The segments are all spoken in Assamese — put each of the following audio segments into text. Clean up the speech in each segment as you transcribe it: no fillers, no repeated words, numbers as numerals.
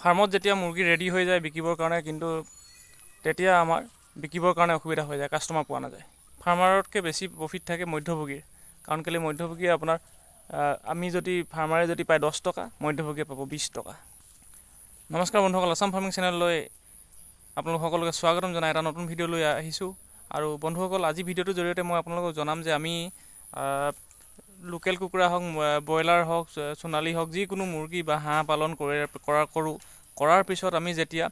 ফাৰ্মত যেতিয়া মুৰ্গী ৰেডি হৈ যায় বিকিবৰ কাৰণে, কিন্তু তেতিয়া আমাৰ বিকিবৰ কাৰণে অসুবিধা হৈ যায়, কাষ্টমাৰ পোৱা নাযায়। ফাৰ্মাৰতকৈ বেছি প্ৰফিট থাকে মধ্যভোগীৰ, কাৰণ কেলৈ মধ্যভোগীয়ে আপোনাৰ আমি যদি ফাৰ্মাৰে যদি পায় 10 টকা, মধ্যভোগীয়ে পাব 20 টকা। নমস্কাৰ বন্ধুসকল, আছাম ফাৰ্মিং চেনেললৈ আপোনালোক সকলোকে স্বাগতম জনাই এটা নতুন ভিডিঅ' লৈ আহিছোঁ। আৰু বন্ধুসকল, আজি ভিডিঅ'টোৰ জৰিয়তে মই আপোনালোকক জনাম যে আমি লোকেল কুকুৰা হওক, ব্ৰইলাৰ হওক, সোণালী হওক, যিকোনো মুৰ্গী বা হাঁহ পালন কৰাৰ পিছত আমি যেতিয়া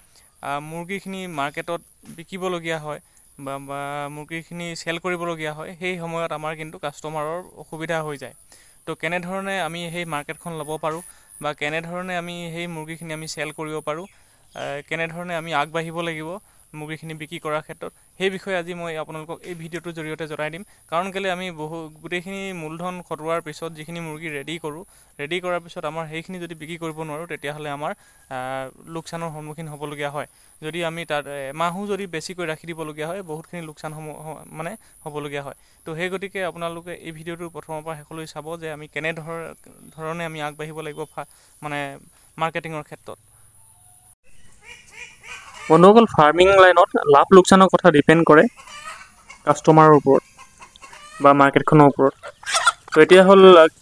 মুৰ্গীখিনি মাৰ্কেটত বিকিবলগীয়া হয় বা মুৰ্গীখিনি চেল কৰিবলগীয়া হয়, সেই সময়ত আমাৰ কিন্তু কাষ্টমাৰৰ অসুবিধা হৈ যায়। তো কেনেধৰণে আমি সেই মাৰ্কেটখন ল'ব পাৰোঁ বা কেনেধৰণে আমি সেই মুৰ্গীখিনি আমি চেল কৰিব পাৰোঁ, কেনেধৰণে আমি আগবাঢ়িব লাগিব মুৰ্গীখিনি বিক্ৰী কৰাৰ ক্ষেত্ৰত, সেই বিষয়ে আজি মই আপোনালোকক এই ভিডিঅ'টোৰ জৰিয়তে জনাই দিম। কাৰণ কেলৈ আমি গোটেইখিনি মূলধন খটোৱাৰ পিছত যিখিনি মুৰ্গী ৰেডি কৰাৰ পিছত আমাৰ সেইখিনি যদি বিক্ৰী কৰিব নোৱাৰোঁ, তেতিয়াহ'লে আমাৰ লোকচানৰ সন্মুখীন হ'বলগীয়া হয়। যদি আমি তাত এমাহো যদি বেছিকৈ ৰাখি দিবলগীয়া হয়, বহুতখিনি লোকচান হ'বলগীয়া হয়। তো সেই গতিকে আপোনালোকে এই ভিডিঅ'টো প্ৰথমৰ পৰা শেষলৈ চাব যে আমি কেনেধৰণে আমি আগবাঢ়িব লাগিব মাৰ্কেটিঙৰ ক্ষেত্ৰত। বন্ধুসকল, ফাৰ্মিং লাইনত লাভ লোকচানৰ কথা ডিপেণ্ড কৰে কাষ্টমাৰৰ ওপৰত বা মাৰ্কেটখনৰ ওপৰত। তো এতিয়া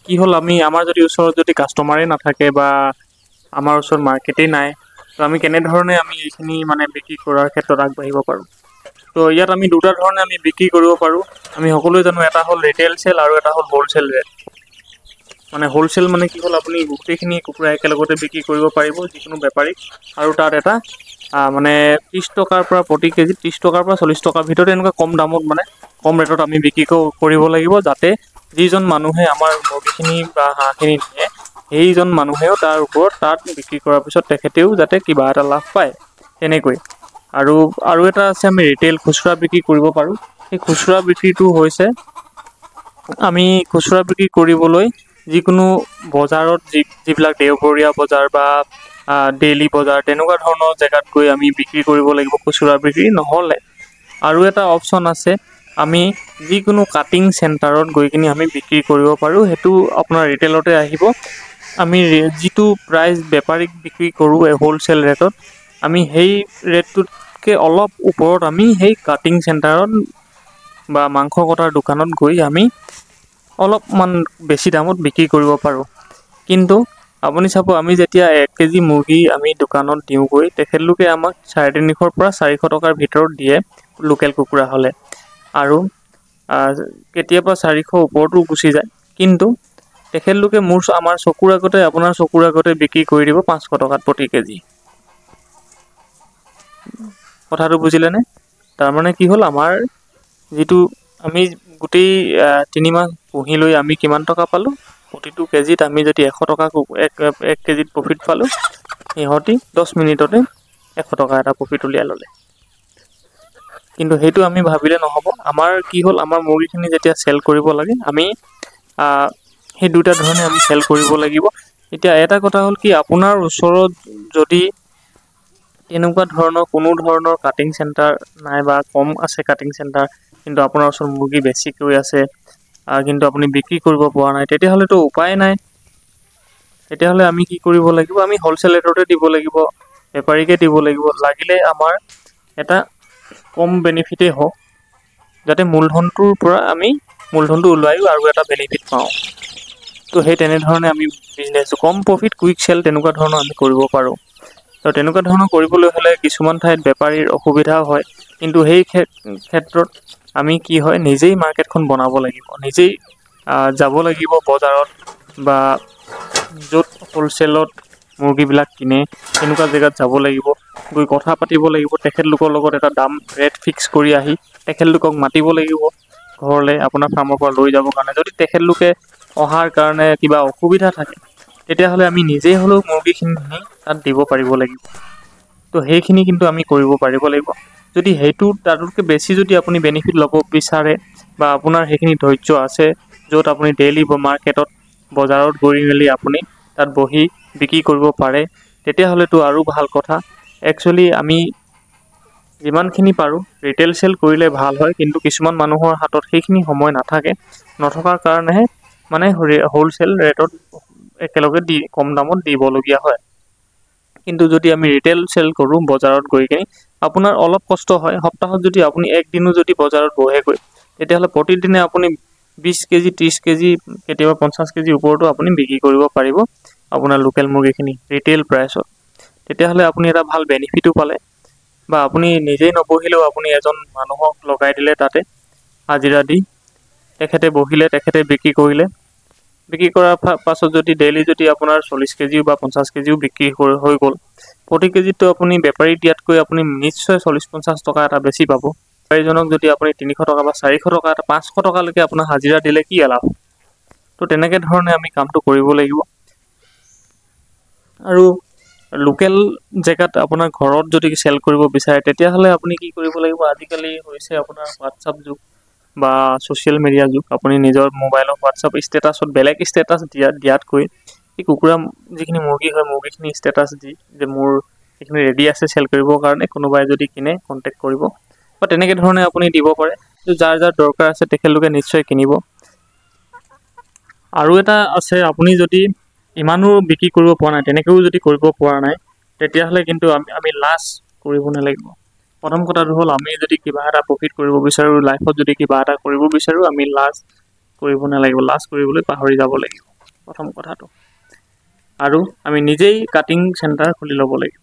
কি হ'ল আমাৰ যদি ওচৰত যদি কাষ্টমাৰেই নাথাকে বা আমাৰ ওচৰত মাৰ্কেটেই নাই, তো আমি কেনেধৰণে আমি এইখিনি বিক্ৰী কৰাৰ ক্ষেত্ৰত আগবাঢ়িব পাৰোঁ। তো ইয়াত আমি দুটা ধৰণে আমি বিক্ৰী কৰিব পাৰোঁ। আমি সকলোৱে জানো, এটা হ'ল ৰিটেইল চেল আৰু এটা হ'ল হ'লচেল ৰেট। হ'লচেল কি হ'ল, আপুনি গোটেইখিনি কুকুৰা একেলগতে বিক্ৰী কৰিব পাৰিব যিকোনো বেপাৰীক, আৰু তাত এটা 30 টকাৰ পৰা প্ৰতি কেজি 30 টকাৰ পৰা 40 টকাৰ ভিতৰত এনেকুৱা কম দামত কম ৰেটত আমি বিক্ৰী কৰিব লাগিব, যাতে যিজন মানুহে আমাৰ মুৰ্গীখিনি বা হাঁহখিনি নিয়ে, সেইজন মানুহেও তাৰ ওপৰত তাত বিক্ৰী কৰাৰ পিছত তেখেতেও যাতে কিবা এটা লাভ পায়, তেনেকৈ। আৰু এটা আছে, আমি ৰিটেইল খুচুৰা বিক্ৰী কৰিব পাৰোঁ। সেই খুচুৰা বিক্ৰীটো হৈছে, আমি খুচুৰা বিক্ৰী কৰিবলৈ যিকোনো বজাৰত যিবিলাক দেওবৰীয়া বজাৰ বা ডেইলি বজাৰ, তেনেকুৱা ধৰণৰ জেগাত গৈ আমি বিক্ৰী কৰিব লাগিব খুচুৰা বিক্ৰী। নহ'লে আৰু এটা অপশ্যন আছে, আমি যিকোনো কাটিং চেণ্টাৰত গৈ কিনি আমি বিক্ৰী কৰিব পাৰোঁ। সেইটো আপোনাৰ ৰিটেইলতে আহিব। আমি যিটো প্ৰাইচ বেপাৰীক বিক্ৰী কৰোঁ হ'লচেল ৰেটত, আমি সেই ৰেটটোতকৈ অলপ ওপৰত আমি সেই কাটিং চেণ্টাৰত বা মাংস কটাৰ দোকানত গৈ আমি অলপমান বেছি দামত বিক্ৰী কৰিব পাৰোঁ। কিন্তু আপুনি চাব, আমি যেতিয়া 1 কেজি মুৰ্গী আমি দোকানত দিওঁগৈ, তেখেতলোকে আমাক 350 পৰা 400 টকাৰ ভিতৰত দিয়ে লোকেল কুকুৰা হ'লে, আৰু কেতিয়াবা 400 ওপৰতো গুচি যায়। কিন্তু তেখেতলোকে আমাৰ আপোনাৰ চকুৰ আগতে বিক্ৰী কৰি দিব 500 টকাত প্ৰতি কেজি। কথাটো বুজিলেনে? তাৰমানে কি হ'ল, আমাৰ যিটো আমি গোটেই 3 মাহ পুহি লৈ আমি কিমান টকা পালোঁ, প্ৰতিটো কেজিত আমি যদি 100 টকা 1 কেজিত প্ৰফিট পালোঁ, সিহঁতি 10 মিনিটতে 100 টকা এটা প্ৰফিট উলিয়াই ল'লে। কিন্তু সেইটো আমি ভাবিলে নহ'ব। আমাৰ কি হ'ল, আমাৰ মুৰ্গীখিনি যেতিয়া চেল কৰিব লাগে, আমি সেই দুটা ধৰণে আমি চেল কৰিব লাগিব। এতিয়া এটা কথা হ'ল কি, আপোনাৰ ওচৰত যদি তেনেকুৱা ধৰণৰ কোনো ধৰণৰ কাটিং চেণ্টাৰ নাই বা কম আছে কাটিং চেণ্টাৰ, কিন্তু আপোনাৰ ওচৰত মুৰ্গী বেছিকৈ আছে, কিন্তু আপুনি বিক্ৰী কৰিব পৰা নাই, তেতিয়াহ'লেতো উপায় নাই। তেতিয়াহ'লে আমি কি কৰিব লাগিব, আমি হ'লচেল ৰেটতে দিব লাগিব, বেপাৰীকে দিব লাগিব। লাগিলে আমাৰ এটা কম বেনিফিটেই হওক, যাতে মূলধনটোৰ পৰা আমি মূলধনটো ওলায়ো আৰু এটা বেনিফিট পাওঁ। তো সেই তেনেধৰণে আমি বিজনেছটো কম প্ৰফিট কুইক চেল তেনেকুৱা ধৰণৰ আমি কৰিব পাৰোঁ। তো তেনেকুৱা ধৰণৰ কৰিবলৈ হ'লে কিছুমান ঠাইত বেপাৰীৰ অসুবিধাও হয়, কিন্তু সেই ক্ষেত্ৰত আমি কি হয়, নিজেই মাৰ্কেটখন বনাব লাগিব, নিজেই যাব লাগিব বজাৰত বা য'ত হ'লচেলত মুৰ্গীবিলাক কিনে, তেনেকুৱা জেগাত যাব লাগিব, গৈ কথা পাতিব লাগিব তেখেতলোকৰ লগত, এটা দাম ৰেট ফিক্স কৰি আহি তেখেতলোকক মাতিব লাগিব ঘৰলৈ আপোনাৰ ফাৰ্মৰ পৰা লৈ যাবৰ কাৰণে। যদি তেখেতলোকে অহাৰ কাৰণে কিবা অসুবিধা থাকে, তেতিয়াহ'লে আমি নিজেই হ'লেও মুৰ্গীখিনি তাত দিব পাৰিব লাগিব। তো সেইখিনি কিন্তু আমি কৰিব পাৰিব লাগিব। যদি তাতকৈ বেছি যদি আপুনি বেনিফিট ল'ব বিচাৰে বা আপোনাৰ সেইখিনি ধৈৰ্য আছে, য'ত আপুনি ডেইলি মাৰ্কেটত বজাৰত গৈ মেলি আপুনি তাত বহি বিক্ৰী কৰিব পাৰে, তেতিয়াহ'লেতো আৰু ভাল কথা। একচুৱেলি আমি যিমানখিনি পাৰোঁ ৰিটেইল চেল কৰিলে ভাল হয়, কিন্তু কিছুমান মানুহৰ হাতত সেইখিনি সময় নথকাৰ কাৰণেহে হ'লচেল ৰেটত একেলগে কম দামত দিবলগীয়া হয়। কিন্তু যদি আমি ৰিটেইল চেল কৰোঁ বজাৰত গৈ কিনি আপোনাৰ অলপ কষ্ট হয়। সপ্তাহত যদি আপুনি একদিনো যদি বজাৰত বহেগৈ তেতিয়াহ'লে প্ৰতিদিনে আপুনি 20 কেজি 30 কেজি কেতিয়াবা 50 কেজি ওপৰতো আপুনি বিক্ৰী কৰিব পাৰিব আপোনাৰ লোকেল মুৰ্গীখিনি ৰিটেইল প্ৰাইচত। তেতিয়াহ'লে আপুনি এটা ভাল বেনিফিটো পালে, বা আপুনি নিজেই নবহিলেও আপুনি এজন মানুহক লগাই দিলে তাতে হাজিৰা দি, তেখেতে বহিলে, তেখেতে বিক্ৰী কৰিলে। বিক্ৰী কৰাৰ পাছত যদি ডেইলি যদি আপোনাৰ 40 কেজিও বা 50 কেজিও বিক্ৰী হৈ গ'ল, প্ৰতি কেজিতটো আপুনি বেপাৰীক দিয়াতকৈ আপুনি নিশ্চয় 40-50 টকা এটা বেছি পাব। বেপাৰীজনক যদি আপুনি 300 টকা বা 400 টকা এটা 500 টকালৈকে আপোনাৰ হাজিৰা দিলে কি লাভ? তো তেনেকৈ ধৰণে আমি কামটো কৰিব লাগিব। আৰু লোকেল জেগাত আপোনাৰ ঘৰত যদি চেল কৰিব বিচাৰে তেতিয়াহ'লে আপুনি কি কৰিব লাগিব? আজিকালি হৈছে আপোনাৰ হোৱাটছআপ যুগ বা ছ'চিয়েল মিডিয়া যুগ। আপুনি নিজৰ মোবাইলৰ হোৱাটছআপ ষ্টেটাছত বেলেগ ষ্টেটাছ দিয়াতকৈ এই কুকুৰা যিখিনি মুৰ্গী হয় মুৰ্গীখিনি ষ্টেটাছ দি যে মোৰ এইখিনি ৰেডি আছে চেল কৰিবৰ কাৰণে, কোনোবাই যদি কিনে কণ্টেক্ট কৰিব, বা তেনেকৈ ধৰণে আপুনি দিব পাৰে। যাৰ যাৰ দৰকাৰ আছে তেখেতলোকে নিশ্চয় কিনিব। আৰু এটা আছে, আপুনি যদি ইমানো বিক্ৰী কৰিব পৰা নাই, তেনেকৈও যদি কৰিব পৰা নাই, তেতিয়াহ'লে কিন্তু আমি লাজ কৰিব নালাগিব। প্ৰথম কথাটো হ'ল আমি যদি কিবা এটা প্ৰফিট কৰিব বিচাৰোঁ, লাইফত যদি কিবা এটা কৰিব বিচাৰোঁ, আমি লাজ কৰিব নালাগিব। লাজ কৰিবলৈ পাহৰি যাব লাগিব প্ৰথম কথাটো। আৰু আমি নিজেই কাটিং চেণ্টাৰ খুলি ল'ব লাগিব।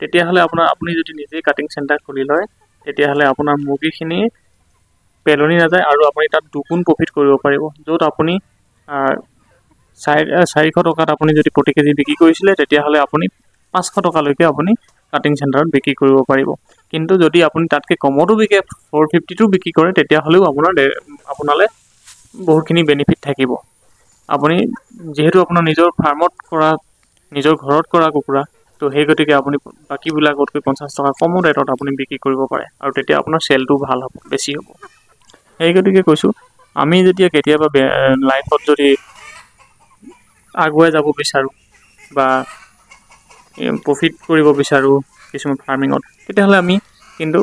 তেতিয়াহ'লে আপুনি যদি নিজেই কাটিং চেণ্টাৰ খুলি লয় তেতিয়াহ'লে আপোনাৰ মুৰ্গীখিনি পেলনি নাযায় আৰু আপুনি তাত দুগুণ প্ৰফিট কৰিব পাৰিব। য'ত আপুনি 400 টকাত আপুনি যদি প্ৰতি কেজি বিক্ৰী কৰিছিলে তেতিয়াহ'লে আপুনি 500 টকালৈকে আপুনি কাটিং চেণ্টাৰত বিক্ৰী কৰিব পাৰিব। কিন্তু যদি আপুনি তাতকৈ কমতো বিকে 450টো বিক্ৰী কৰে তেতিয়াহ'লেও আপোনালৈ বহুতখিনি বেনিফিট থাকিব। আপুনি যিহেতু আপোনাৰ নিজৰ ফাৰ্মত কৰা, নিজৰ ঘৰত কৰা কুকুৰা, তো সেই গতিকে আপুনি বাকীবিলাকতকৈ 50 টকা কমো ৰেটত আপুনি বিক্ৰী কৰিব পাৰে আৰু তেতিয়া আপোনাৰ চেলটো ভাল হ'ব, বেছি হ'ব। সেই গতিকে কৈছোঁ, আমি যেতিয়া কেতিয়াবা লাইফত যদি আগুৱাই যাব বিচাৰোঁ বা প্ৰফিট কৰিব বিচাৰোঁ কিছুমান ফাৰ্মিঙত, তেতিয়াহ'লে আমি কিন্তু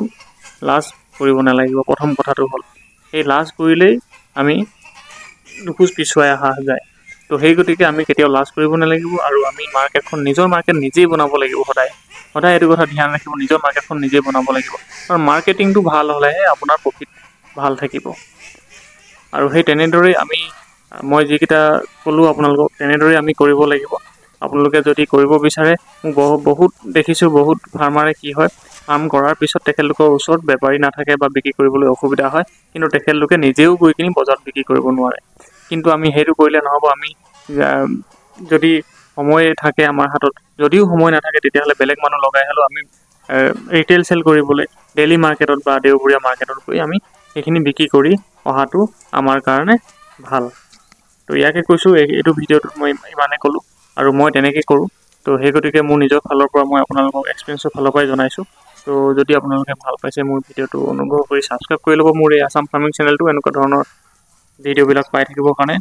লাজ কৰিব নালাগিব। প্ৰথম কথাটো হ'ল সেই লাজ কৰিলেই আমি দুখোজ পিছুৱাই অহা যায়। তো সেই গতিকে আমি কেতিয়াও লাজ কৰিব নালাগিব আৰু আমি নিজৰ মাৰ্কেট নিজেই বনাব লাগিব। সদায় এইটো কথা ধ্যান ৰাখিব, নিজৰ মাৰ্কেটখন নিজেই বনাব লাগিব। আৰু মাৰ্কেটিংটো ভাল হ'লেহে আপোনাৰ প্ৰফিট ভাল থাকিব। আৰু সেই তেনেদৰেই মই যিকেইটা ক'লোঁ আপোনালোকক তেনেদৰেই আমি কৰিব লাগিব। আপোনালোকে যদি কৰিব বিচাৰে, বহুত দেখিছোঁ বহুত ফাৰ্মাৰে কি হয়, ফাৰ্ম কৰাৰ পিছত তেখেতলোকৰ ওচৰত বেপাৰী নাথাকে বা বিক্ৰী কৰিবলৈ অসুবিধা হয়, কিন্তু তেখেতলোকে নিজেও গৈ কিনি বজাৰত বিক্ৰী কৰিব নোৱাৰে। কিন্তু আমি সেইটো কৰিলে নহ'ব। আমি যদি সময় থাকে আমাৰ হাতত, যদিও সময় নাথাকে তেতিয়াহ'লে বেলেগ মানুহ লগাই হ'লেও আমি ৰিটেইল চেল কৰিবলৈ ডেইলি মাৰ্কেটত বা দেওবৰীয়া মাৰ্কেটত গৈ আমি সেইখিনি বিক্ৰী কৰি অহাটো আমাৰ কাৰণে ভাল। তো ইয়াকে কৈছোঁ, এইটো ভিডিঅ'টোত মই ইমানে ক'লোঁ আৰু মই তেনেকৈ কৰোঁ। তো সেই গতিকে মোৰ নিজৰ ফালৰ পৰা মই আপোনালোকক এক্সপিৰিয়েঞ্চৰ ফালৰ পৰাই জনাইছোঁ। তো যদি আপোনালোকে ভাল পাইছে মোৰ ভিডিঅ'টো, অনুগ্ৰহ কৰি ছাবস্ক্ৰাইব কৰি ল'ব মোৰ এই আছাম ফাৰ্মিং চেনেলটো, এনেকুৱা ধৰণৰ ভিডিঅ'বিলাক পাই থাকিবৰ কাৰণে।